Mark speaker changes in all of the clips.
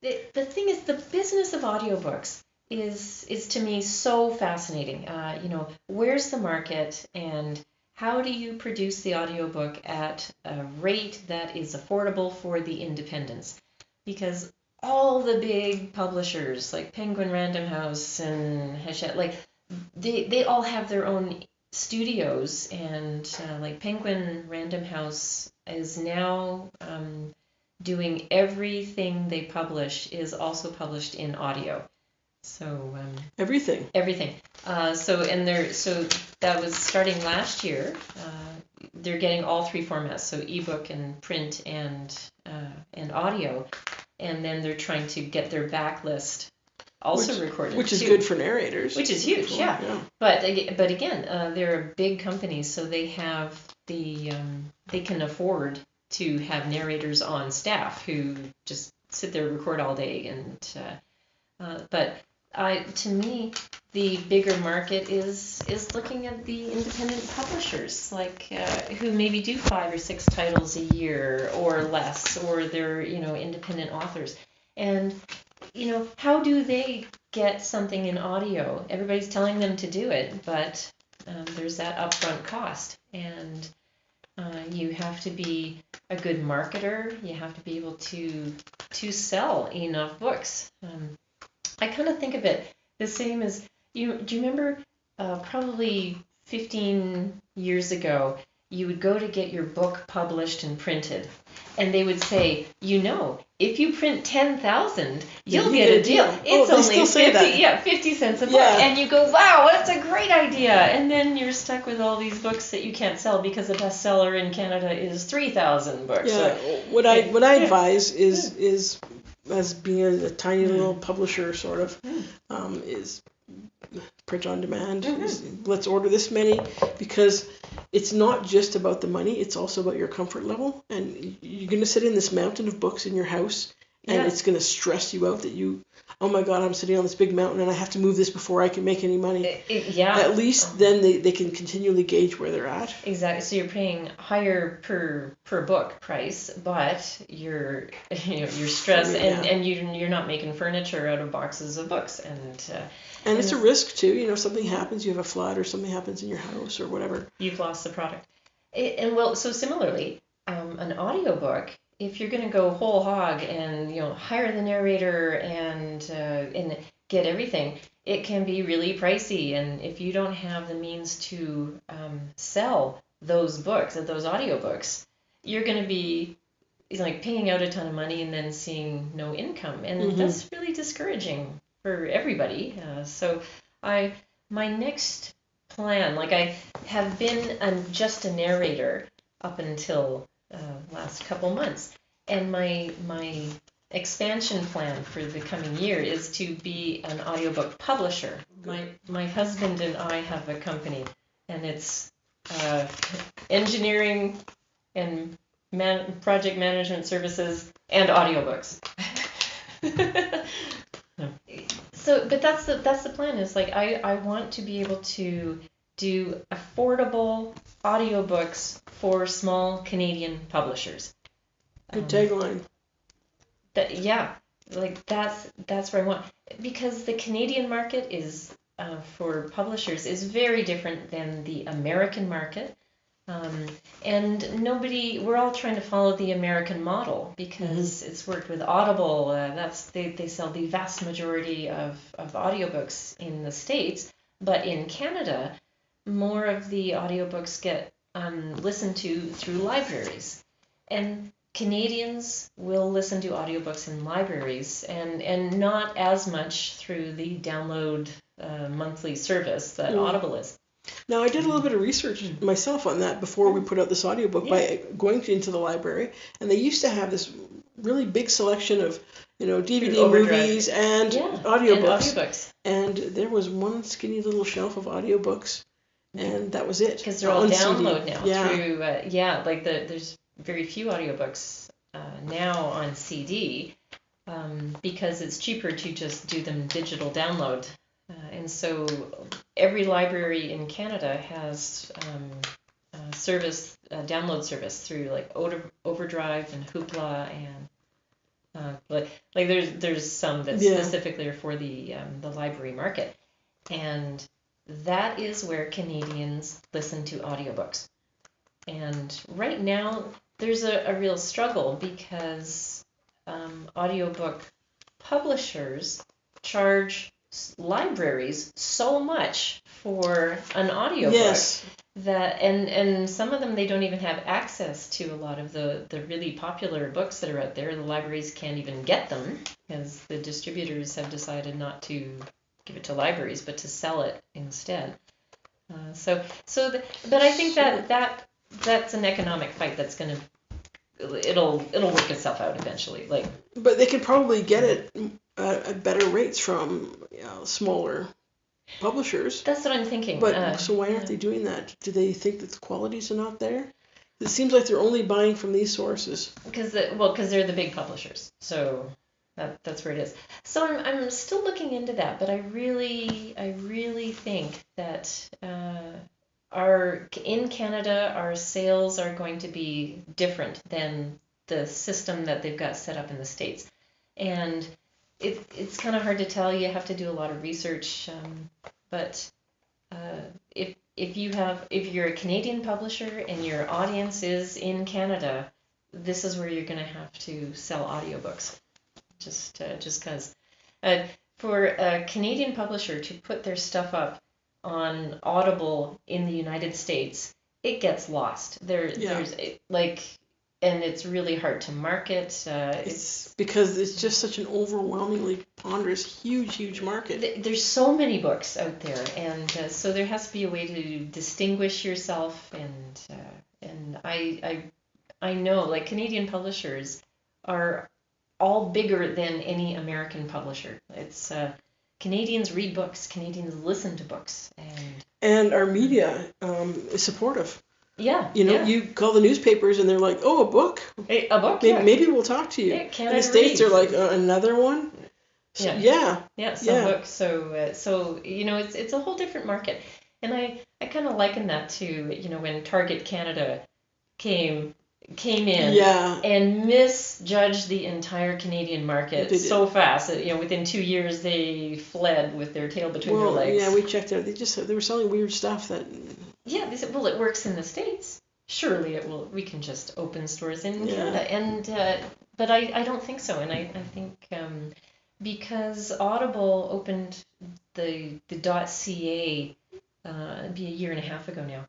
Speaker 1: The thing is, the business of audiobooks is to me so fascinating. Where's the market, and how do you produce the audiobook at a rate that is affordable for the independents? Because all the big publishers like Penguin Random House and Hachette, like they all have their own studios, and like Penguin Random House is now doing everything they publish is also published in audio. So
Speaker 2: everything.
Speaker 1: So that was starting last year. They're getting all three formats, so ebook and print and audio, and then they're trying to get their backlist also recorded,
Speaker 2: which is
Speaker 1: too.
Speaker 2: good for narrators.
Speaker 1: Which is huge, yeah. But again, they're a big company, so they have they can afford to have narrators on staff who just sit there and record all day. And to me, the bigger market is looking at the independent publishers, like who maybe do 5 or 6 titles a year or less, or they're independent authors. And how do they get something in audio? Everybody's telling them to do it, but there's that upfront cost, and you have to be a good marketer. You have to be able to sell enough books. I kind of think of it the same as do you remember probably 15 years ago, you would go to get your book published and printed, and they would say, if you print 10,000, you'll get a deal. It's only 50 cents a book. Yeah. And you go, wow, that's a great idea. And then you're stuck with all these books that you can't sell because the bestseller in Canada is 3,000 books.
Speaker 2: Yeah. What I advise is as being a tiny little publisher sort of is print on demand. Let's order this many, because it's not just about the money, it's also about your comfort level. And you're going to sit in this mountain of books in your house, and it's going to stress you out that oh my God, I'm sitting on this big mountain and I have to move this before I can make any money. At least then they can continually gauge where they're at.
Speaker 1: Exactly. So you're paying higher per book price, but you're stressed, and you're not making furniture out of boxes of books, and
Speaker 2: it's a risk too. Something happens, you have a flood, or something happens in your house or whatever.
Speaker 1: You've lost the product. So similarly, an audiobook, if you're going to go whole hog and hire the narrator and get everything, it can be really pricey. And if you don't have the means to sell those books, those audiobooks, you're going to be paying out a ton of money and then seeing no income, and that's really discouraging for everybody. So my next plan, I have been just a narrator up until last couple months, and my expansion plan for the coming year is to be an audiobook publisher. My husband and I have a company, and it's engineering and project management services and audiobooks. But that's the plan. Is I want to be able to do affordable audiobooks for small Canadian publishers.
Speaker 2: Good tagline.
Speaker 1: That's where I want, because the Canadian market is for publishers is very different than the American market. And we're all trying to follow the American model because it's worked with Audible. They sell the vast majority of audiobooks in the States, but in Canada, more of the audiobooks get listened to through libraries. And Canadians will listen to audiobooks in libraries and not as much through the download monthly service that Audible is.
Speaker 2: Now, I did a little bit of research myself on that before we put out this audiobook by going into the library, and they used to have this really big selection of DVD movies and audiobooks. And there was one skinny little shelf of audiobooks, and that was it.
Speaker 1: Because they're all download now through there's very few audiobooks now on CD because it's cheaper to just do them digital download. And so every library in Canada has download service through Overdrive and Hoopla Like there's some that specifically are for the library market, and that is where Canadians listen to audiobooks. And right now there's a real struggle because audiobook publishers charge libraries so much for an audiobook that and some of them, they don't even have access to a lot of the really popular books that are out there. The libraries can't even get them because the distributors have decided not to give it to libraries but to sell it instead. But I think that's an economic fight that's going to it'll work itself out eventually.
Speaker 2: But they can probably get it at better rates from smaller publishers.
Speaker 1: That's what I'm thinking.
Speaker 2: But so why aren't they doing that? Do they think that the qualities are not there? It seems like they're only buying from these sources.
Speaker 1: Because they're the big publishers. So that's where it is. So I'm still looking into that, but I really think that in Canada, our sales are going to be different than the system that they've got set up in the States. And it's kind of hard to tell. You have to do a lot of research. But if you're a Canadian publisher and your audience is in Canada, this is where you're going to have to sell audiobooks. Just because for a Canadian publisher to put their stuff up on Audible in the United States, it gets lost. And it's really hard to market.
Speaker 2: It's because it's just such an overwhelmingly ponderous, huge market.
Speaker 1: There's so many books out there, and so there has to be a way to distinguish yourself. And I know, like, Canadian publishers are all bigger than any American publisher. It's Canadians read books. Canadians listen to books,
Speaker 2: and our media is supportive.
Speaker 1: Yeah.
Speaker 2: You call the newspapers and they're like, "Oh, a book?
Speaker 1: A book?
Speaker 2: Maybe we'll talk to you."
Speaker 1: Yeah,
Speaker 2: in the States, they're like, "Another one?" So,
Speaker 1: some books. So it's a whole different market, and I kind of liken that to when Target Canada came in and misjudged the entire Canadian market so fast that within 2 years they fled with their tail between their legs.
Speaker 2: Yeah, we checked out. They were selling weird stuff that.
Speaker 1: Yeah, they said, well, it works in the States. Surely it will. We can just open stores in Canada, and but I don't think so, and I think because Audible opened the .ca it'd be a year and a half ago now,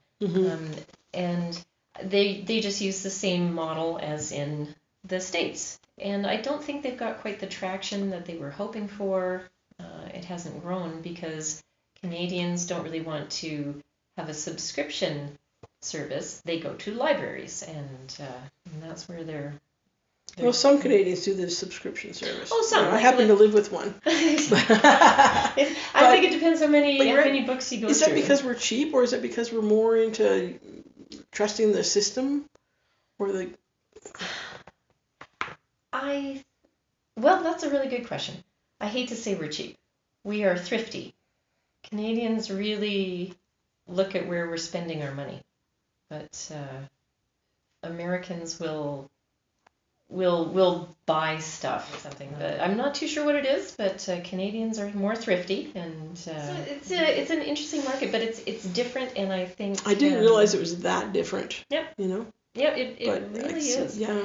Speaker 1: and they just use the same model as in the States, and I don't think they've got quite the traction that they were hoping for. It hasn't grown because Canadians don't really want to have a subscription service. They go to libraries, and that's where they're
Speaker 2: well, some Canadians do the subscription service.
Speaker 1: Oh, some.
Speaker 2: I happen to live with one.
Speaker 1: I think it depends how many books you go through.
Speaker 2: Is that because we're cheap, or is it because we're more into trusting the system, or
Speaker 1: Well, that's a really good question. I hate to say we're cheap. We are thrifty. Canadians really look at where we're spending our money, but Americans will buy stuff or something. But I'm not too sure what it is, but Canadians are more thrifty, and so it's an interesting market, but it's different, and I think
Speaker 2: I didn't realize it was that different.
Speaker 1: Yep.
Speaker 2: Yeah,
Speaker 1: it really is.
Speaker 2: Yeah.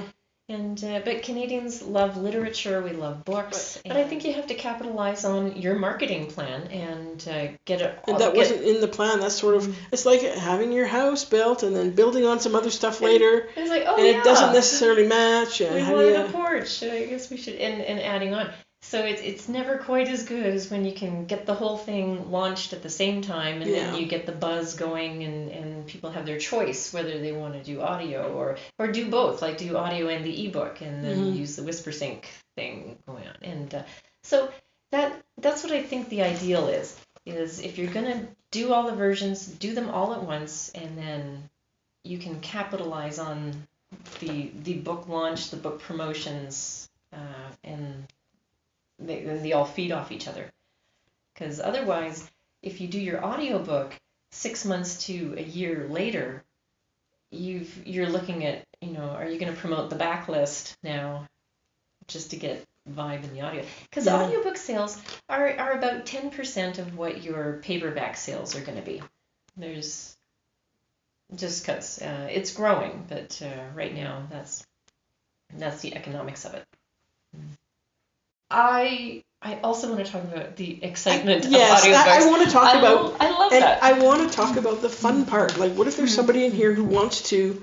Speaker 1: And but Canadians love literature. We love books, but I think you have to capitalize on your marketing plan and get it.
Speaker 2: And that wasn't in the plan. That's sort of it's like having your house built and then building on some other stuff later.
Speaker 1: It's like
Speaker 2: it doesn't necessarily match.
Speaker 1: And we wanted a porch. I guess we should and adding on. So it's never quite as good as when you can get the whole thing launched at the same time, and then you get the buzz going, and people have their choice whether they want to do audio or do both, like do audio and the ebook, and then use the WhisperSync thing going on. And so that's what I think the ideal is if you're gonna do all the versions, do them all at once, and then you can capitalize on the book launch, the book promotions, and they all feed off each other. Because otherwise, if you do your audiobook 6 months to a year later, you're looking at, are you going to promote the backlist now just to get vibe in the audio. Because
Speaker 2: Yeah.
Speaker 1: audiobook sales are about 10% of what your paperback sales are going to be. There's just because it's growing, but right now that's the economics of it. I also want to talk about the excitement of audiobooks.
Speaker 2: Yes, I want to talk about.
Speaker 1: I love
Speaker 2: and
Speaker 1: that.
Speaker 2: I want to talk about the fun part. Like, what if there's somebody in here who wants to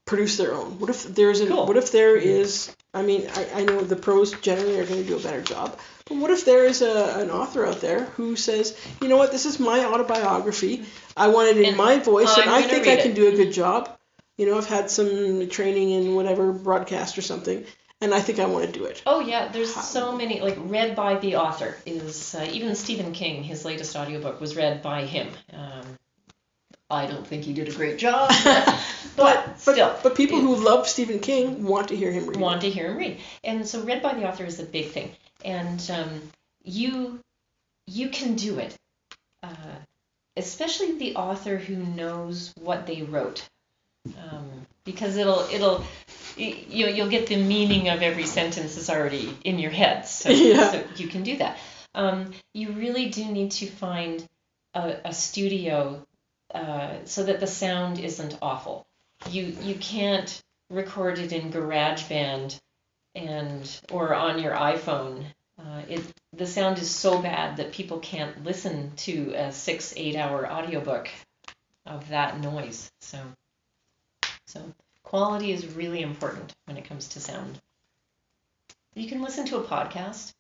Speaker 2: produce their own? What if there's
Speaker 1: Cool.
Speaker 2: What if there is? I mean, I know the pros generally are going to do a better job, but what if there is an author out there who says, you know what, this is my autobiography. I want it in
Speaker 1: And
Speaker 2: my voice, and
Speaker 1: I'm
Speaker 2: I
Speaker 1: gonna
Speaker 2: think
Speaker 1: read
Speaker 2: I can
Speaker 1: it.
Speaker 2: do a good job. You know, I've had some training in whatever broadcast or something, and I think I want to do it.
Speaker 1: Oh yeah, there's so many, like read by the author is even Stephen King, his latest audiobook was read by him. I don't think he did a great job, but still.
Speaker 2: But people who love Stephen King want to hear him read.
Speaker 1: Want to hear him read. And so read by the author is a big thing. And you can do it. Especially the author who knows what they wrote. Because you'll get the meaning of every sentence is already in your head. So you can do that. You really do need to find a studio so that the sound isn't awful. You can't record it in GarageBand or on your iPhone. The sound is so bad that people can't listen to a 6-8 hour audiobook of that noise. So quality is really important when it comes to sound. You can listen to a podcast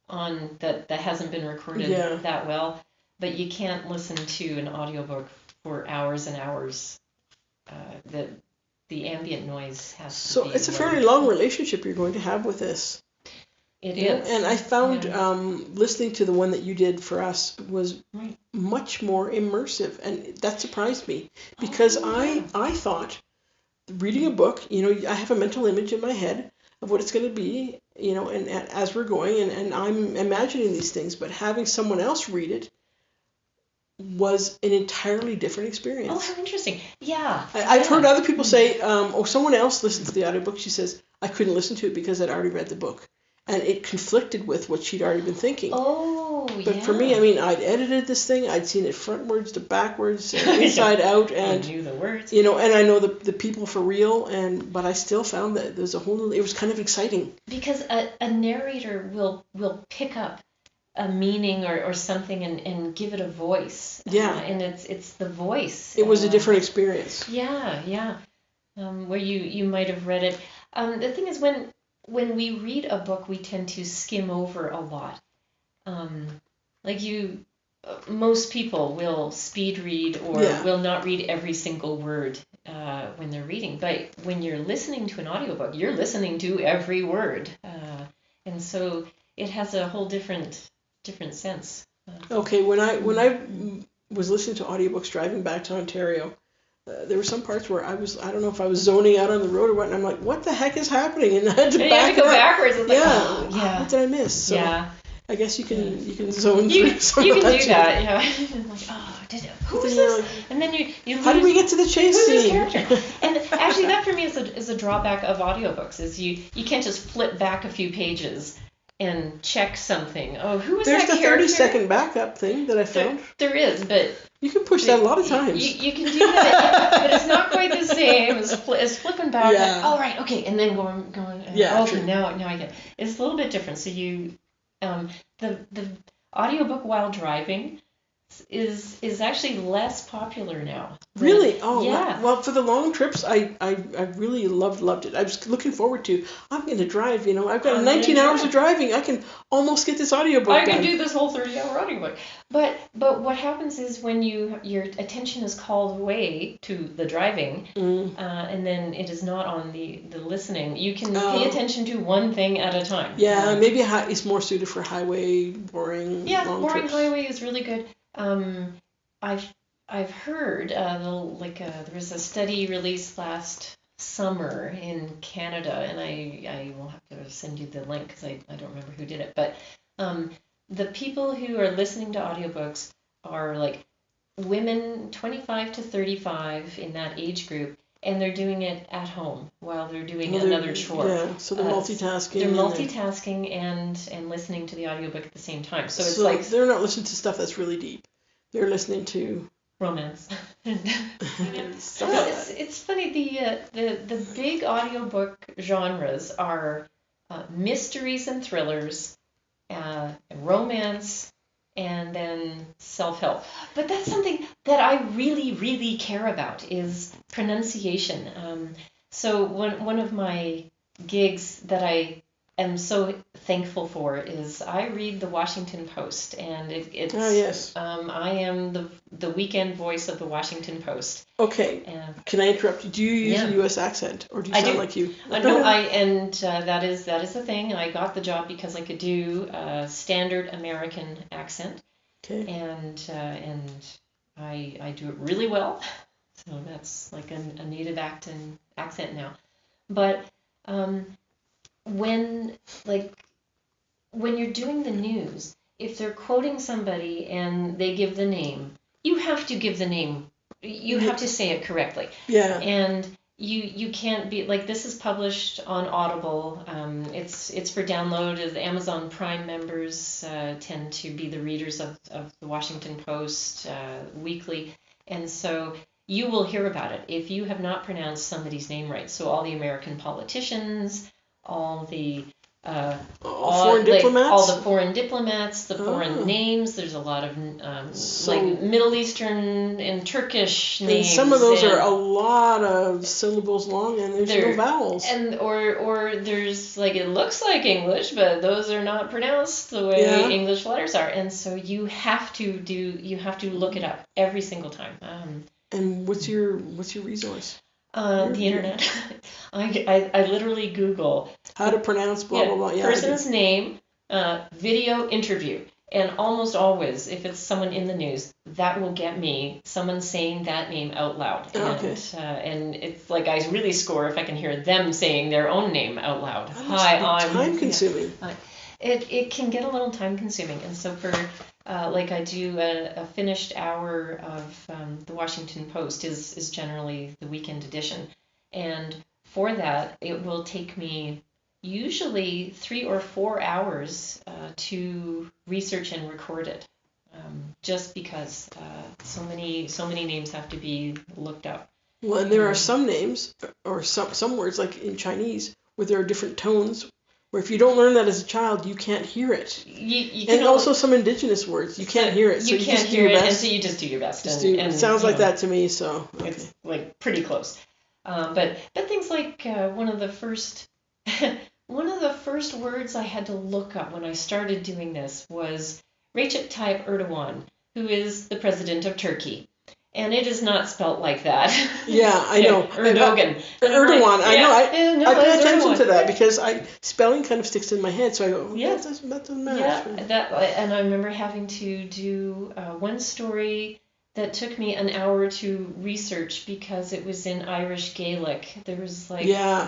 Speaker 1: that hasn't been recorded that well, but you can't listen to an audiobook for hours and hours. The ambient noise has to be.
Speaker 2: So it's a fairly long relationship you're going to have with this.
Speaker 1: It is.
Speaker 2: And I found listening to the one that you did for us was much more immersive, and that surprised me because I thought reading a book, I have a mental image in my head of what it's going to be, and as we're going, and I'm imagining these things, but having someone else read it was an entirely different experience.
Speaker 1: Oh, how interesting. Yeah.
Speaker 2: I've heard other people say, someone else listened to the audiobook. She says, I couldn't listen to it because I'd already read the book. And it conflicted with what she'd already been thinking.
Speaker 1: Oh,
Speaker 2: But for me, I'd edited this thing. I'd seen it frontwards to backwards, inside out. And
Speaker 1: I knew the words.
Speaker 2: And I know the people for real. But I still found that there's a whole new, it was kind of exciting.
Speaker 1: Because a narrator will pick up a meaning or something and give it a voice.
Speaker 2: Yeah.
Speaker 1: And it's the voice.
Speaker 2: It was a different experience.
Speaker 1: Yeah. Where you might have read it. The thing is, when we read a book, we tend to skim over a lot. Most people will speed read or will not read every single word when they're reading. But when you're listening to an audiobook, you're listening to every word. And so it has a whole different sense.
Speaker 2: Okay, when I was listening to audiobooks driving back to Ontario, there were some parts where I don't know if I was zoning out on the road or what, and I'm like, what the heck is happening? And I had to
Speaker 1: go backwards. It's
Speaker 2: what did I miss? So I guess you can zone through some
Speaker 1: you
Speaker 2: of
Speaker 1: can
Speaker 2: that
Speaker 1: do
Speaker 2: too.
Speaker 1: that, who's this? And then you lose,
Speaker 2: how did we get to the chase scene?
Speaker 1: And actually that for me is a drawback of audiobooks, is you can't just flip back a few pages and check something. Oh, who was
Speaker 2: There's
Speaker 1: that character?
Speaker 2: There's the 30-second backup thing that I found.
Speaker 1: There is, but
Speaker 2: you can push that a lot of times.
Speaker 1: You can do that, but it's not quite the same as flipping back.
Speaker 2: Yeah.
Speaker 1: Oh, right, okay, and then going.
Speaker 2: Yeah.
Speaker 1: Okay, now I get it. It's a little bit different. So the audiobook while driving is actually less popular now.
Speaker 2: Really? Oh,
Speaker 1: yeah.
Speaker 2: Well, for the long trips, I really loved it. I was looking forward to, I'm going to drive, I've got 19 hours of driving. I can almost get this audiobook done.
Speaker 1: I can do this whole 30-hour audiobook. But what happens is when your attention is called away to the driving, and then it is not on the listening, you can pay attention to one thing at a time.
Speaker 2: Yeah, maybe it's more suited for highway, boring, long
Speaker 1: boring
Speaker 2: trips.
Speaker 1: highway is really good. I've heard there was a study released last summer in Canada, and I will have to send you the link because I don't remember who did it, but the people who are listening to audiobooks are like women 25 to 35 in that age group, and they're doing it at home while they're doing another chore.
Speaker 2: Yeah, so they're multitasking.
Speaker 1: They're multitasking and listening to the audiobook at the same time. So it's like
Speaker 2: they're not listening to stuff that's really deep. They're listening to
Speaker 1: romance.
Speaker 2: Well,
Speaker 1: it's funny. The big audiobook genres are mysteries and thrillers, romance, and then self-help. But that's something that I really, really care about is pronunciation. So one of my gigs that I am so thankful for is I read the Washington Post, and it's
Speaker 2: yes.
Speaker 1: I am the weekend voice of the Washington Post.
Speaker 2: Okay. Can I interrupt you? Do you use a U.S. accent, or do you sound like you?
Speaker 1: No, that is the thing. I got the job because I could do a standard American accent.
Speaker 2: Okay.
Speaker 1: And I do it really well. So that's like a native accent now. But when you're doing the news, if they're quoting somebody and they give the name, you have to give the name. You have to say it correctly.
Speaker 2: Yeah.
Speaker 1: And you can't be like, this is published on Audible. It's for download. The Amazon Prime members tend to be the readers of the Washington Post weekly, and so you will hear about it if you have not pronounced somebody's name right. So all the American politicians, all the
Speaker 2: foreign diplomats?
Speaker 1: All the foreign diplomats, the foreign names. There's a lot of like Middle Eastern and Turkish names.
Speaker 2: And some of those are a lot of syllables long, and there's no vowels.
Speaker 1: And or there's like, it looks like English, but those are not pronounced the way English letters are. And so you have to look it up every single time.
Speaker 2: And what's your resource?
Speaker 1: The internet. I literally Google
Speaker 2: how to pronounce blah blah blah. Yeah,
Speaker 1: person's name, video interview, and almost always, if it's someone in the news, that will get me someone saying that name out loud. And it's like I really score if I can hear them saying their own name out loud.
Speaker 2: Time consuming.
Speaker 1: It can get a little time consuming, and so for like I do a finished hour of the Washington Post is generally the weekend edition, and for that it will take me usually 3 or 4 hours to research and record it, just because so many names have to be looked up.
Speaker 2: Well, and there are some names or some words, like in Chinese, where there are different tones, where if you don't learn that as a child, you can't hear it. And also some indigenous words, you can't hear it. So you
Speaker 1: can't hear it, and so you just do your best.
Speaker 2: It sounds like that to me, so. Okay.
Speaker 1: It's like pretty close. But things like one of the first words I had to look up when I started doing this was Recep Tayyip Erdogan, who is the president of Turkey. And it is not spelt like that.
Speaker 2: Yeah, I know.
Speaker 1: Erdogan.
Speaker 2: Erdogan. I know. I pay attention to that
Speaker 1: Yeah.
Speaker 2: because spelling kind of sticks in my head. So I go, that doesn't matter.
Speaker 1: Yeah, and I remember having to do one story that took me an hour to research because it was in Irish Gaelic. There was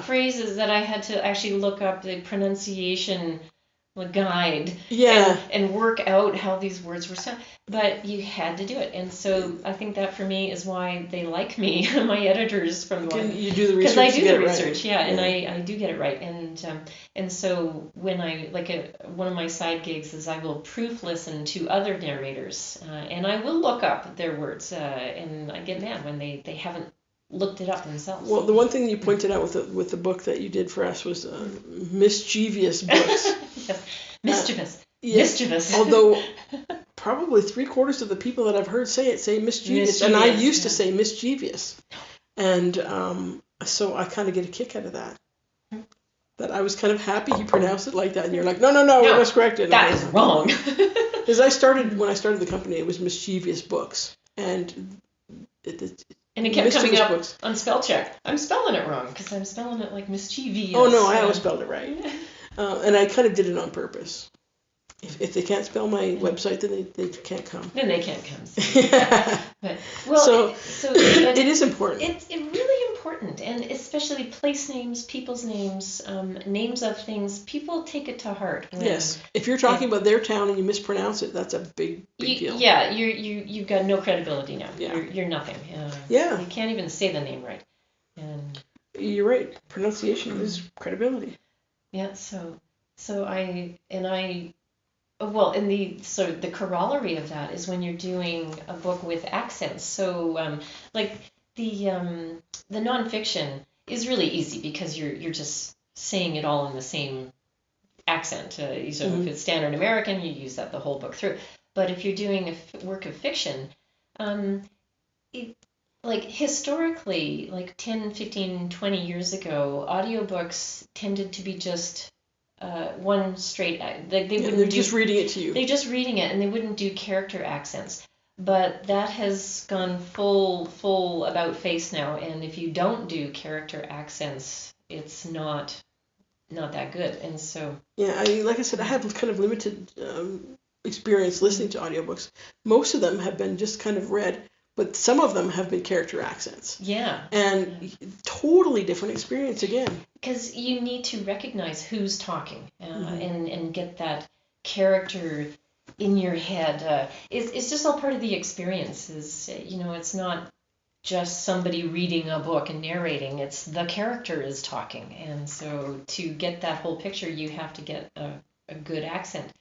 Speaker 1: phrases that I had to actually look up the pronunciation guide and work out how these words were sound. But you had to do it, and so I think that for me is why they like me, my editors from
Speaker 2: you do the research.
Speaker 1: Because I do the research, and I do get it right, and so when I one of my side gigs is I will proof listen to other narrators, and I will look up their words, and I get mad when they haven't looked it up themselves.
Speaker 2: Well, the one thing you pointed out with the book that you did for us was mischievous books.
Speaker 1: Yes. Mischievous.
Speaker 2: Although probably 3/4 of the people that I've heard say it say mischievous, and I used to say mischievous, and so I kind of get a kick out of that. That I was kind of happy he pronounced it like that, and you're like, no, we must correct it.
Speaker 1: That is wrong.
Speaker 2: Because when I started the company, it was mischievous books, and
Speaker 1: it kept coming up on spell check. I'm spelling it wrong because I'm spelling it like mischievous.
Speaker 2: Oh no, I always spelled it right, and I kind of did it on purpose. If they can't spell my website, then they can't come.
Speaker 1: Then they can't come. But,
Speaker 2: it is important.
Speaker 1: It's really important, and especially place names, people's names, names of things. People take it to heart.
Speaker 2: Yes, if you're talking about their town and you mispronounce it, that's a big deal.
Speaker 1: Yeah, you've got no credibility now.
Speaker 2: Yeah.
Speaker 1: You're nothing.
Speaker 2: Yeah.
Speaker 1: You can't even say the name right.
Speaker 2: you're right. Pronunciation is credibility.
Speaker 1: Yeah. So the corollary of that is when you're doing a book with accents. So like the nonfiction is really easy because you're just saying it all in the same accent. So if it's standard American, you use that the whole book through. But if you're doing a work of fiction, like historically, like 10, 15, 20 years ago, audiobooks tended to be just one straight, they wouldn't
Speaker 2: they're just reading it to you.
Speaker 1: They're just reading it, and they wouldn't do character accents. But that has gone full about face now, and if you don't do character accents, it's not that good. And so
Speaker 2: like I said, I have kind of limited experience listening to audiobooks. Most of them have been just kind of read, but some of them have been character accents.
Speaker 1: Yeah.
Speaker 2: And totally different experience again.
Speaker 1: Because you need to recognize who's talking and get that character in your head. It's just all part of the experience. It's not just somebody reading a book and narrating. It's the character is talking. And so to get that whole picture, you have to get a good accent.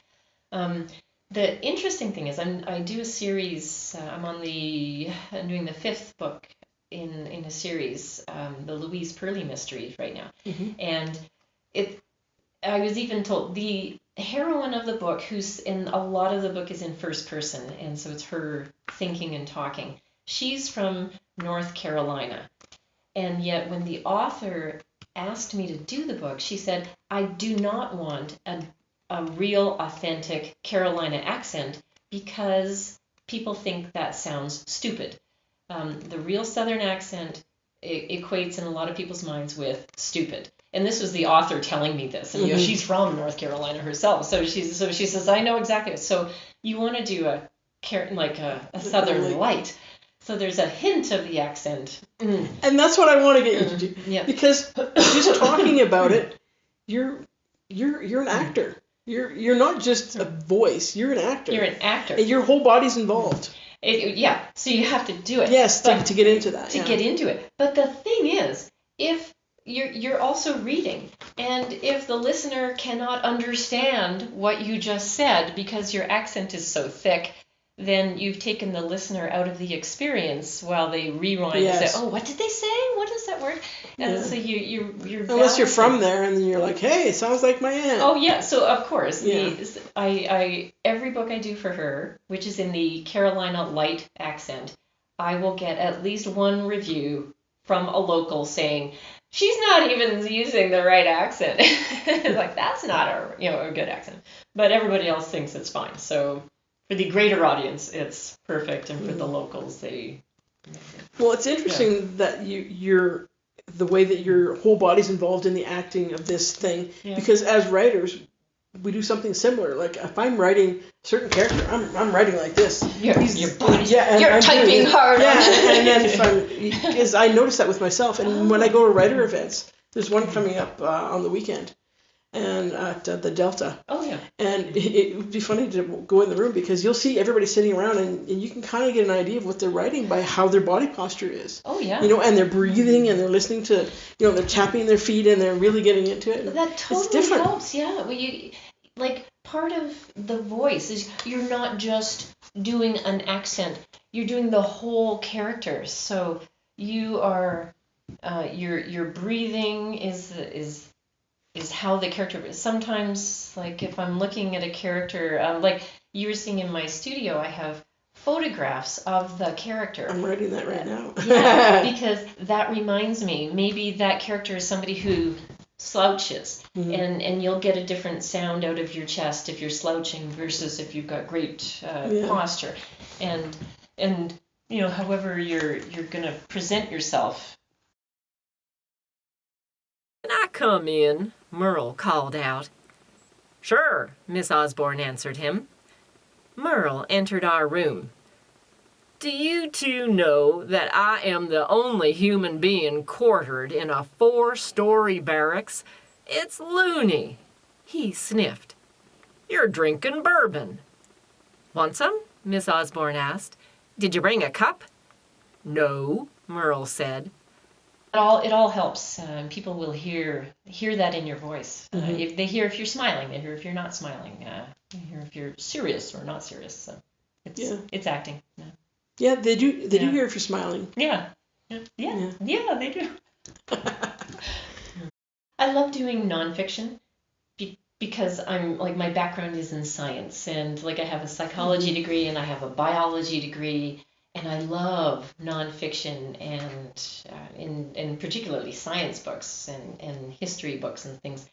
Speaker 1: The interesting thing is I do a series. I'm doing the 5th book in a series, the Louise Purley mysteries right now, and I was even told the heroine of the book, who's in a lot of the book is in first person, and so it's her thinking and talking. She's from North Carolina, and yet when the author asked me to do the book, she said, "I do not want a real, authentic Carolina accent because people think that sounds stupid." The real Southern accent equates in a lot of people's minds with stupid. And this was the author telling me this. And she's from North Carolina herself, so she says, "I know exactly." So you want to do a Southern light. So there's a hint of the accent.
Speaker 2: And that's what I want to get you to do.
Speaker 1: Yeah.
Speaker 2: Because just talking about it, you're an actor. You're not just a voice. You're an actor.
Speaker 1: You're an actor.
Speaker 2: And your whole body's involved.
Speaker 1: So you have to do it.
Speaker 2: Yes, to get into that.
Speaker 1: To get into it. But the thing is, if you're also reading, and if the listener cannot understand what you just said because your accent is so thick, then you've taken the listener out of the experience while they rewind and say, "Oh, what did they say? What is that word?" And so you're
Speaker 2: unless you're from there, and then you're like, "Hey, it sounds like my aunt."
Speaker 1: Oh yeah, so of course, I every book I do for her, which is in the Carolina light accent, I will get at least one review from a local saying, "She's not even using the right accent." It's like, that's not a good accent, but everybody else thinks it's fine. So for the greater audience, it's perfect, and for the locals, they.
Speaker 2: Well, it's interesting that you're the way that your whole body's involved in the acting of this thing, because as writers, we do something similar. Like if I'm writing a certain character, I'm writing like this.
Speaker 1: You're typing hard.
Speaker 2: Yeah, and then because I notice that with myself, and when I go to writer events, there's one coming up on the weekend, and at the Delta.
Speaker 1: Oh yeah.
Speaker 2: And it would be funny to go in the room because you'll see everybody sitting around, and you can kind of get an idea of what they're writing by how their body posture is.
Speaker 1: Oh yeah.
Speaker 2: And they're breathing, and they're listening to, they're tapping their feet, and they're really getting into it.
Speaker 1: That totally helps. Yeah. Well, part of the voice is you're not just doing an accent; you're doing the whole character. So you are, your breathing is how the character is. Sometimes, like if I'm looking at a character, like you were seeing in my studio, I have photographs of the character.
Speaker 2: I'm writing that right now.
Speaker 1: Yeah, because that reminds me, maybe that character is somebody who slouches, and you'll get a different sound out of your chest if you're slouching versus if you've got great posture, and however you're gonna present yourself.
Speaker 3: "Can I come in?" Merle called out. "Sure," Miss Osborne answered him. Merle entered our room. "Do you two know that I am the only human being quartered in a 4-story barracks? It's loony." He sniffed. "You're drinking bourbon." "Want some?" Miss Osborne asked. "Did you bring a cup?" "No," Merle said.
Speaker 1: It all helps. People will hear that in your voice. If they hear if you're smiling, they hear if you're not smiling. They hear if you're serious or not serious. So it's acting. Yeah.
Speaker 2: Yeah, they do. They do hear if you're smiling.
Speaker 1: Yeah, they do. I love doing nonfiction because I'm like my background is in science, and like I have a psychology degree and I have a biology degree. And I love nonfiction and particularly science books and history books and things.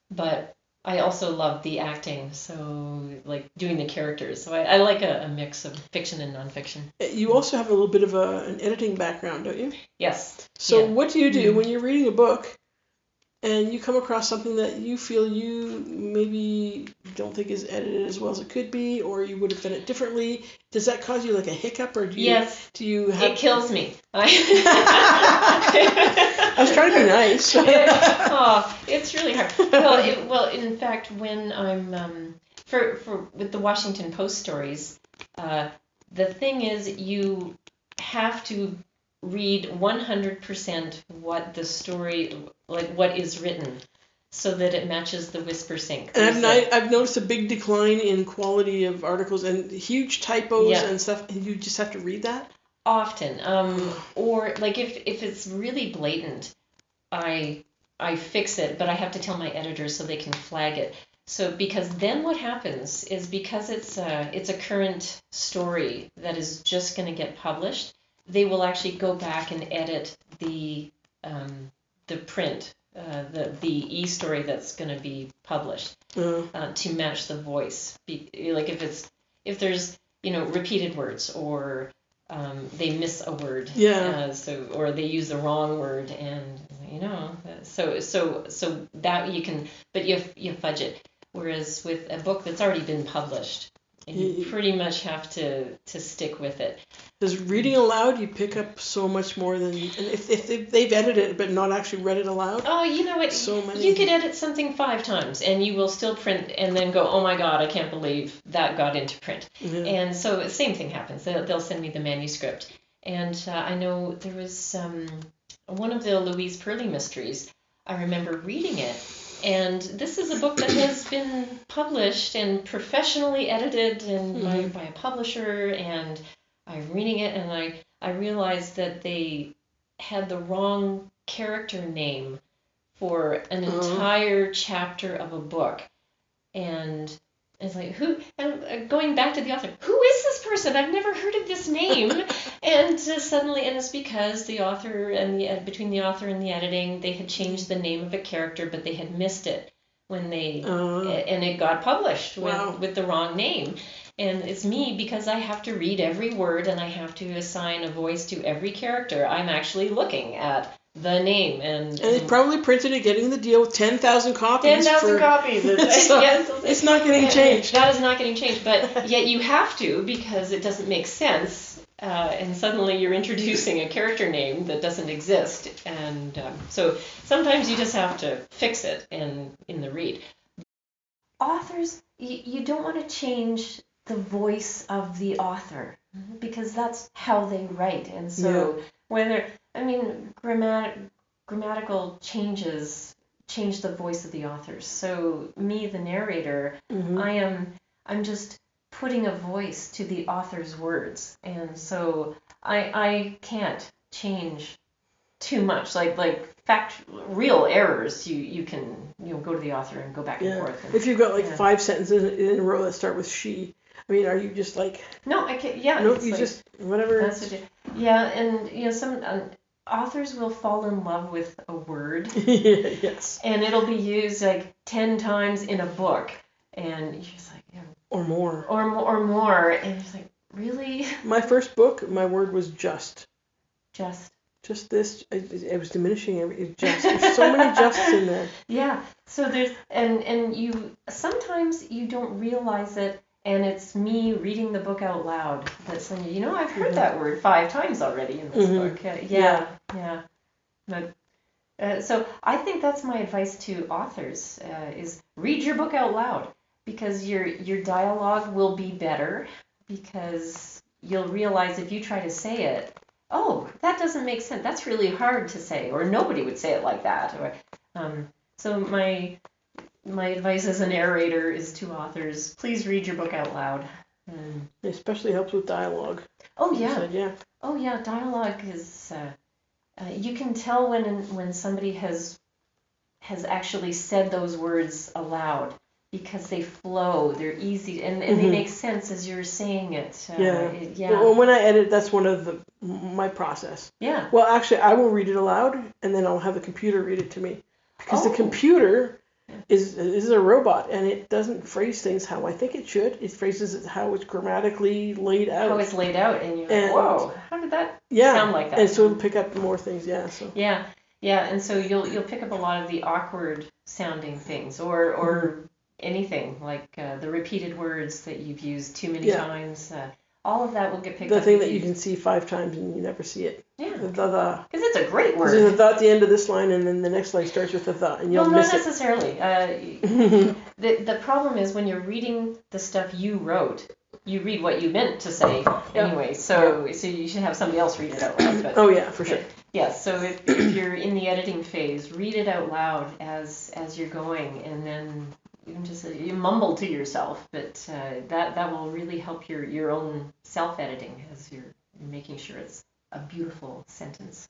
Speaker 1: But I also love the acting, so like doing the characters. So I like a mix of fiction and nonfiction.
Speaker 2: You also have a little bit of an editing background, don't you?
Speaker 1: Yes.
Speaker 2: So what do you do when you're reading a book and you come across something that you feel you maybe don't think is edited as well as it could be, or you would have done it differently? Does that cause you like a hiccup, or do you have...
Speaker 1: It kills me.
Speaker 2: I was trying to be nice.
Speaker 1: It's really hard. Well, in fact, when I'm with the Washington Post stories, the thing is you have to read 100% what the story, like what is written, so that it matches the whisper sync.
Speaker 2: And I've noticed a big decline in quality of articles and huge typos and stuff. And you just have to read that?
Speaker 1: Often. Or like if it's really blatant, I fix it, but I have to tell my editors so they can flag it. So because then what happens is, because it's a current story that is just going to get published, they will actually go back and edit the print, the e-story that's going to be published to match the voice. Like if there's repeated words, or they miss a word, or they use the wrong word, and so that you can, but you fudge it. Whereas with a book that's already been published, you pretty much have to stick with it.
Speaker 2: Does reading aloud, you pick up so much more than... And if they've edited it but not actually read it aloud?
Speaker 1: Oh, you know what?
Speaker 2: So many.
Speaker 1: You could edit something 5 times and you will still print and then go, oh my God, I can't believe that got into print. Mm-hmm. And so same thing happens. They'll send me the manuscript. And I know there was one of the Louise Purley mysteries. I remember reading it. And this is a book that has been published and professionally edited and by a publisher, and I'm reading it and I realized that they had the wrong character name for an entire chapter of a book. And it's like, who? And going back to the author, who is this person? I've never heard of this name. And suddenly, and it's because the author and between the author and the editing, they had changed the name of a character, but they had missed it when they and it got published with the wrong name. And it's me, because I have to read every word and I have to assign a voice to every character. I'm actually looking at the name. And
Speaker 2: they probably printed it, getting the deal with 10,000 copies.
Speaker 1: 10,000 copies.
Speaker 2: So it's not getting changed.
Speaker 1: That is not getting changed. But yet you have to, because it doesn't make sense. And suddenly you're introducing a character name that doesn't exist. And so sometimes you just have to fix it in the read. Authors, you don't want to change the voice of the author, because that's how they write. And so grammatical changes change the voice of the authors. So me, the narrator, I'm just putting a voice to the author's words, and so I can't change too much. Like real errors, you can go to the author and go back and forth.
Speaker 2: If you've got 5 sentences in a row that start with she, I mean, are you just like...
Speaker 1: No, I can't. Yeah.
Speaker 2: No, you just whatever.
Speaker 1: That's what and some authors will fall in love with a word.
Speaker 2: Yes.
Speaker 1: And it'll be used 10 times in a book, and you're just like,
Speaker 2: or more.
Speaker 1: Or more, and it's like, really?
Speaker 2: My first book, my word was just.
Speaker 1: Just
Speaker 2: this. It was diminishing. There's so many justs in there.
Speaker 1: Yeah. So there's and you sometimes you don't realize it. And it's me reading the book out loud that's saying, I've heard that word 5 times already in this book. Yeah. But, so I think that's my advice to authors, is read your book out loud, because your dialogue will be better, because you'll realize if you try to say it, oh, that doesn't make sense. That's really hard to say, or nobody would say it like that. Or, so my advice as a narrator is to authors: please read your book out loud.
Speaker 2: It especially helps with dialogue.
Speaker 1: Oh
Speaker 2: You
Speaker 1: yeah.
Speaker 2: said, yeah.
Speaker 1: Oh yeah. Dialogue is. You can tell when somebody has actually said those words aloud, because they flow, they're easy, and they make sense as you're saying it.
Speaker 2: Well, when I edit, that's one of my process.
Speaker 1: Yeah.
Speaker 2: Well, actually, I will read it aloud, and then I'll have the computer read it to me, because the
Speaker 1: Oh.
Speaker 2: computer is a robot, and it doesn't phrase things how I think it should. It phrases it how it's grammatically laid out.
Speaker 1: How it's laid out, and you're like, whoa, how did that sound like that?
Speaker 2: And so it'll pick up more things. Yeah. So.
Speaker 1: Yeah, and so you'll pick up a lot of the awkward sounding things, or anything like the repeated words that you've used too many times. All of that will get picked up.
Speaker 2: The thing that you can see 5 times and you never see it.
Speaker 1: Yeah.
Speaker 2: Because
Speaker 1: it's a great word.
Speaker 2: There's a the at the end of this line, and then the next line starts with a the, and you'll miss it.
Speaker 1: Not necessarily. The problem is when you're reading the stuff you wrote, you read what you meant to say anyway. So you should have somebody else read it out loud. But,
Speaker 2: oh yeah, for sure.
Speaker 1: Yeah. So if you're in the editing phase, read it out loud as you're going, and then you can just you mumble to yourself. But that will really help your own self-editing as you're making sure it's a beautiful sentence.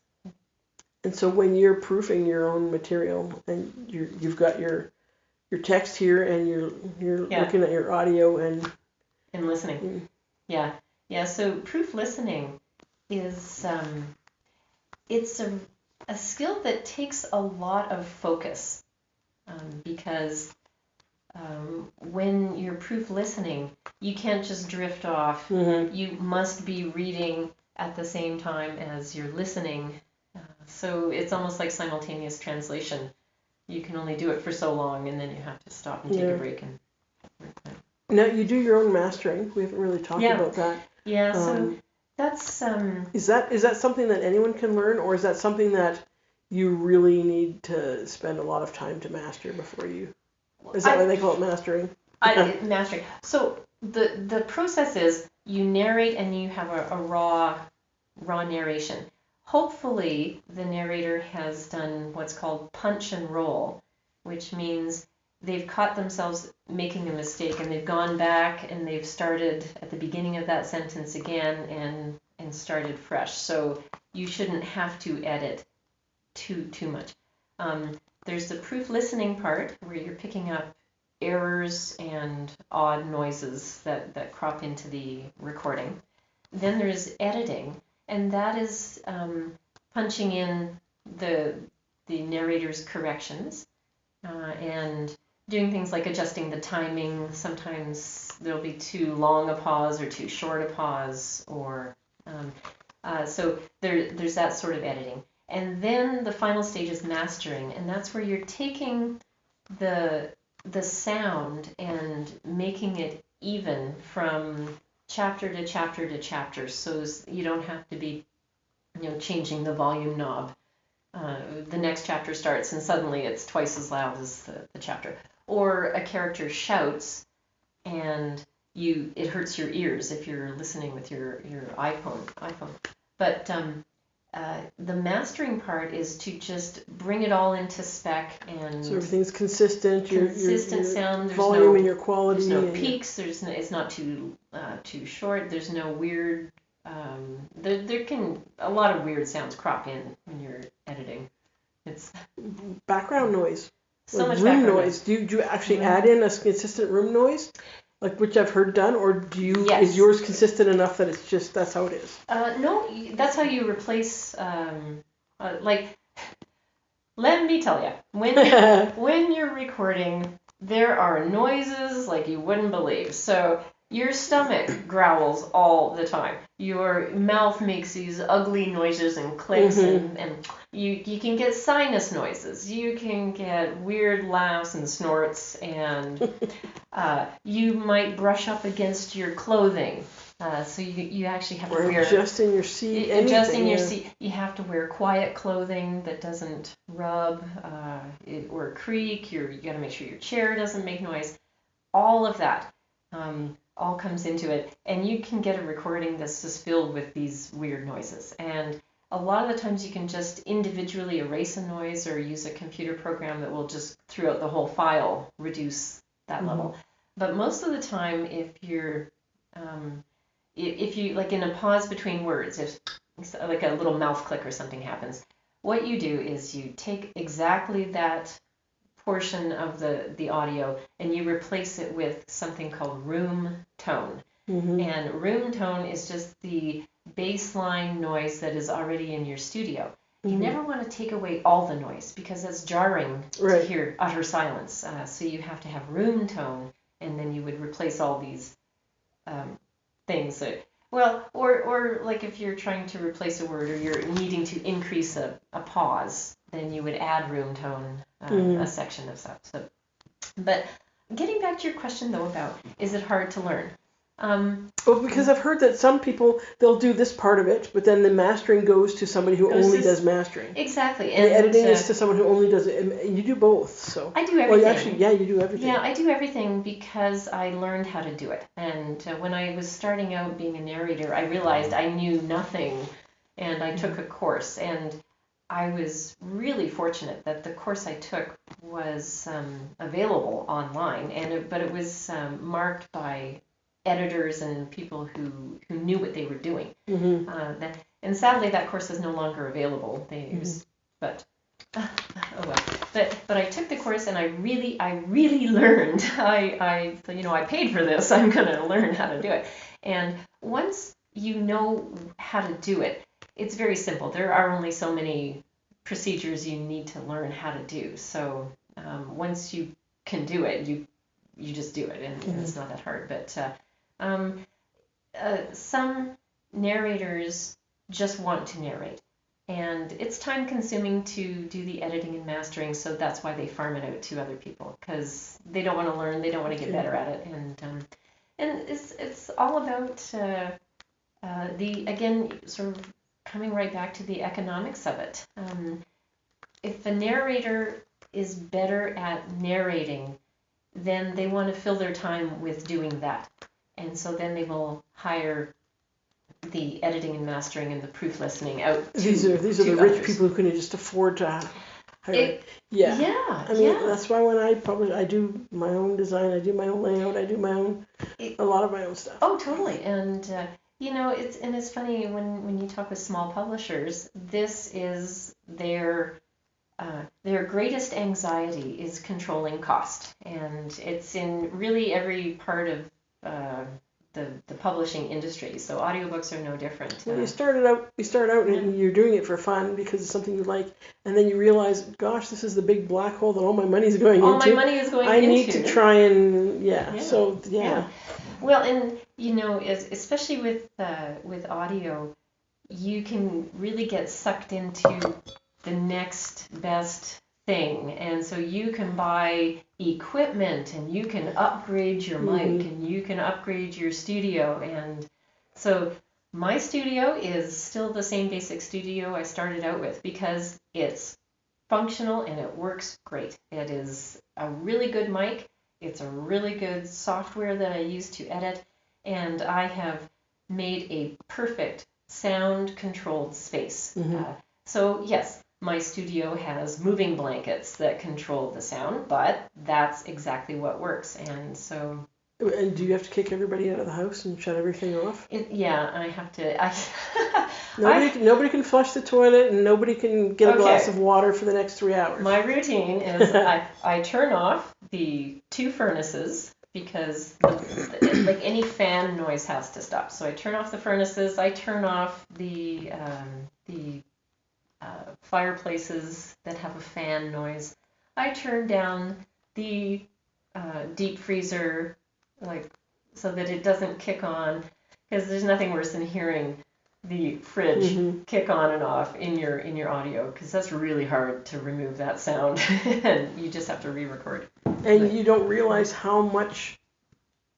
Speaker 2: And so when you're proofing your own material, and you've got your text here, and you're looking at your audio and
Speaker 1: listening. Yeah. So proof listening is it's a skill that takes a lot of focus, because when you're proof listening, you can't just drift off. You must be reading at the same time as you're listening. So it's almost like simultaneous translation. You can only do it for so long, and then you have to stop and take a break.
Speaker 2: Now you do your own mastering. We haven't really talked about that.
Speaker 1: Yeah, so that's
Speaker 2: Is that something that anyone can learn, or is that something that you really need to spend a lot of time to master before you? Is that why they call it mastering?
Speaker 1: Mastering. So the process is you narrate, and you have a raw narration. Hopefully, the narrator has done what's called punch and roll, which means they've caught themselves making a mistake, and they've gone back and they've started at the beginning of that sentence again and started fresh. So you shouldn't have to edit too much. There's the proof listening part where you're picking up errors and odd noises that crop into the recording. Then there's editing, and that is punching in the narrator's corrections and doing things like adjusting the timing. Sometimes there'll be too long a pause or too short a pause, or so there's that sort of editing. And then the final stage is mastering, and that's where you're taking the sound and making it even from chapter to chapter to chapter, so you don't have to be changing the volume knob. The next chapter starts and suddenly it's twice as loud as the chapter. Or a character shouts and it hurts your ears if you're listening with your iPhone. But the mastering part is to just bring it all into spec, and
Speaker 2: so everything's consistent. Your
Speaker 1: sound. There's
Speaker 2: volume and your quality.
Speaker 1: There's no peaks. It's not too short. There's no weird. There can a lot of weird sounds crop in when you're editing. It's
Speaker 2: background noise.
Speaker 1: So much
Speaker 2: room
Speaker 1: background
Speaker 2: noise. Do you actually add in a consistent room noise, like which I've heard done, or do you?
Speaker 1: Yes.
Speaker 2: Is yours consistent enough that it's just that's how it is?
Speaker 1: No, that's how you replace. Let me tell you, when you're recording, there are noises like you wouldn't believe. So your stomach growls all the time. Your mouth makes these ugly noises and clicks, and you can get sinus noises. You can get weird laughs and snorts, and you might brush up against your clothing. So you actually have to wear...
Speaker 2: adjusting your seat.
Speaker 1: Adjusting your seat. You have to wear quiet clothing that doesn't rub or creak. You got to make sure your chair doesn't make noise. All of that. all comes into it, and you can get a recording that's just filled with these weird noises. And a lot of the times you can just individually erase a noise or use a computer program that will just, throughout the whole file, reduce that level. But most of the time, if you, like in a pause between words, if like a little mouth click or something happens, what you do is you take exactly that portion of the audio and you replace it with something called room tone. And room tone is just the baseline noise that is already in your studio. You never want to take away all the noise because it's jarring to hear utter silence. So you have to have room tone, and then you would replace all these things that, well, or like if you're trying to replace a word or you're needing to increase a pause, then you would add room tone, a section of stuff. So, but getting back to your question though about, is it hard to learn?
Speaker 2: Well, because I've heard that some people, they'll do this part of it, but then the mastering goes to somebody who only does mastering.
Speaker 1: Exactly.
Speaker 2: And the editing is to someone who only does it. And you do both, so.
Speaker 1: I do everything.
Speaker 2: Well, actually, yeah, you do everything.
Speaker 1: Yeah, I do everything because I learned how to do it. And when I was starting out being a narrator, I realized I knew nothing, and I took a course. And I was really fortunate that the course I took was available online, but it was marked by editors and people who knew what they were doing. And sadly, that course is no longer available. But oh well. But I took the course and I really learned. I paid for this. I'm going to learn how to do it. And once you know how to do it, it's very simple. There are only so many procedures you need to learn how to do. So once you can do it, you just do it, and it's not that hard. But some narrators just want to narrate, and it's time consuming to do the editing and mastering, so that's why they farm it out to other people, because they don't want to learn, they don't want to get better at it, and it's all about again, sort of coming right back to the economics of it. If a narrator is better at narrating, then they want to fill their time with doing that. And so then they will hire the editing and mastering and the proof listening out to
Speaker 2: These are the
Speaker 1: others.
Speaker 2: rich people who can just afford to hire. I mean, that's why when I publish, I do my own design, I do my own layout, I do my own, a lot of my own stuff.
Speaker 1: Oh, totally. And it's funny when you talk with small publishers, this is their greatest anxiety is controlling cost, and it's in really every part of the publishing industry. So audiobooks are no different.
Speaker 2: When you start out and you're doing it for fun because it's something you like, and then you realize, gosh, this is the big black hole that all my money is going into.
Speaker 1: All my money is going into.
Speaker 2: I need to try and So.
Speaker 1: Well, and especially with audio, you can really get sucked into the next best thing, and so you can buy equipment and you can upgrade your mic and you can upgrade your studio. And so my studio is still the same basic studio I started out with because it's functional and it works great. It is a really good mic, it's a really good software that I use to edit, and I have made a perfect sound controlled space. So yes, my studio has moving blankets that control the sound, but that's exactly what works. And so.
Speaker 2: And do you have to kick everybody out of the house and shut everything off?
Speaker 1: I have to.
Speaker 2: Nobody can flush the toilet, and nobody can get a glass of water for the next 3 hours.
Speaker 1: My routine is I turn off the 2 furnaces because like any fan noise has to stop. So I turn off the furnaces. I turn off the fireplaces that have a fan noise. I turn down the deep freezer, so that it doesn't kick on, because there's nothing worse than hearing the fridge kick on and off in your audio, because that's really hard to remove that sound, and you just have to re-record.
Speaker 2: And you don't realize how much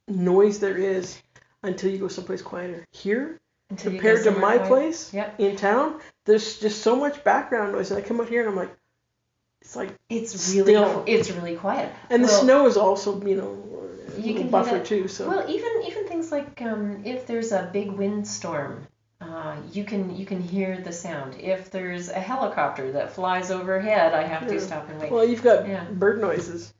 Speaker 2: noise there is until you go someplace quieter. Here, compared to my place in town, there's just so much background noise, and I come out here and I'm like, it's really quiet.
Speaker 1: And
Speaker 2: the snow is also,
Speaker 1: you can
Speaker 2: buffer
Speaker 1: do that.
Speaker 2: too. So
Speaker 1: Well, even things like if there's a big windstorm, you can hear the sound. If there's a helicopter that flies overhead, I have to stop and wait.
Speaker 2: well, you've got bird noises.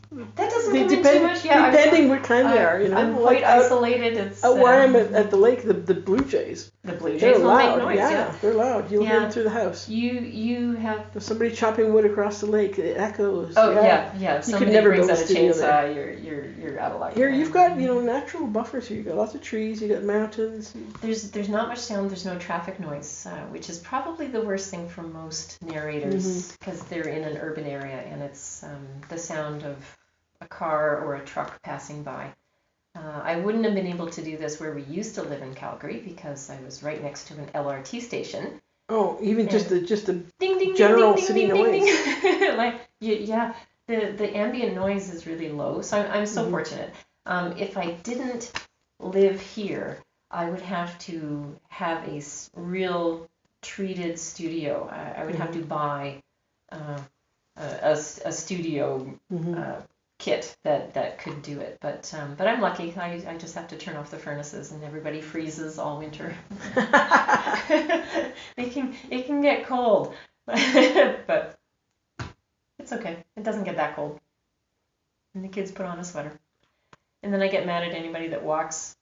Speaker 1: That doesn't come in too much. Yeah,
Speaker 2: depending what kind they are,
Speaker 1: I'm quite isolated. It's
Speaker 2: where I am at the lake, the blue jays.
Speaker 1: The blue
Speaker 2: They're
Speaker 1: jays will
Speaker 2: loud.
Speaker 1: make noise. Yeah,
Speaker 2: They're loud. You'll hear them through the house.
Speaker 1: You have.
Speaker 2: If somebody chopping wood across the lake, it echoes.
Speaker 1: Oh yeah. If
Speaker 2: You
Speaker 1: somebody
Speaker 2: could never
Speaker 1: brings
Speaker 2: build
Speaker 1: out
Speaker 2: a
Speaker 1: a
Speaker 2: studio
Speaker 1: chainsaw, you're out of luck.
Speaker 2: Here you've got natural buffers. Here. You've got lots of trees. You got mountains.
Speaker 1: There's not much sound. There's no traffic noise, which is probably the worst thing for most narrators because they're in an urban area and it's the sound of a car or a truck passing by. I wouldn't have been able to do this where we used to live in Calgary because I was right next to an LRT station.
Speaker 2: Oh, even just the
Speaker 1: ding, ding,
Speaker 2: general
Speaker 1: ding,
Speaker 2: city
Speaker 1: ding,
Speaker 2: noise.
Speaker 1: ding, ding. Like the ambient noise is really low. So I'm so fortunate. If I didn't live here, I would have to have a real treated studio. I would have to buy a studio kit that could do it, but I'm lucky. I just have to turn off the furnaces and everybody freezes all winter. It can get cold, but it's okay. It doesn't get that cold. And the kids put on a sweater, and then I get mad at anybody that walks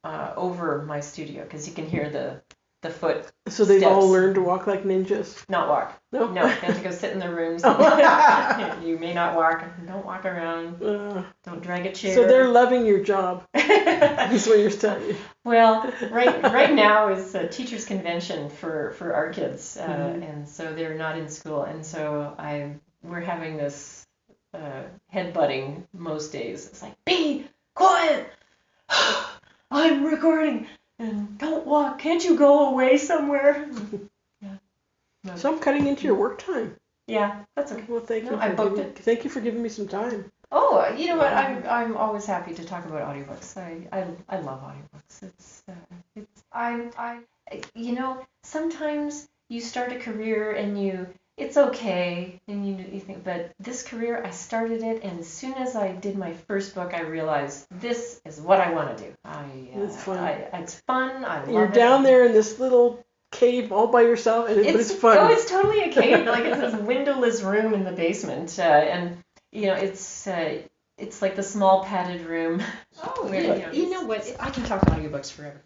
Speaker 1: over my studio because you can hear the foot.
Speaker 2: So they've
Speaker 1: steps.
Speaker 2: all learned to walk like ninjas.
Speaker 1: Not walk.
Speaker 2: No,
Speaker 1: they have to go sit in their rooms. You may not walk. Don't walk around. Don't drag a chair.
Speaker 2: So they're loving your job. That's what you're telling me.
Speaker 1: Well, right now is a teachers' convention for our kids, and so they're not in school, and so we're having this headbutting most days. It's like, be quiet. I'm recording. And don't walk. Can't you go away somewhere? No.
Speaker 2: So I'm cutting into your work time.
Speaker 1: Yeah, that's okay.
Speaker 2: Well, thank you.
Speaker 1: I booked it.
Speaker 2: Thank you for giving me some time.
Speaker 1: Oh, you know what? I'm always happy to talk about audiobooks. I love audiobooks. Sometimes you start a career and it's okay, and you think, but this career, I started it, and as soon as I did my first book, I realized this is what I want to do.
Speaker 2: It's fun.
Speaker 1: It's fun. I love it.
Speaker 2: You're down there in this little cave all by yourself, but it's fun.
Speaker 1: Oh, it's totally a cave. Like it's this windowless room in the basement, and it's like the small padded room.
Speaker 2: Oh,
Speaker 1: where, you know what? I can talk audiobooks forever.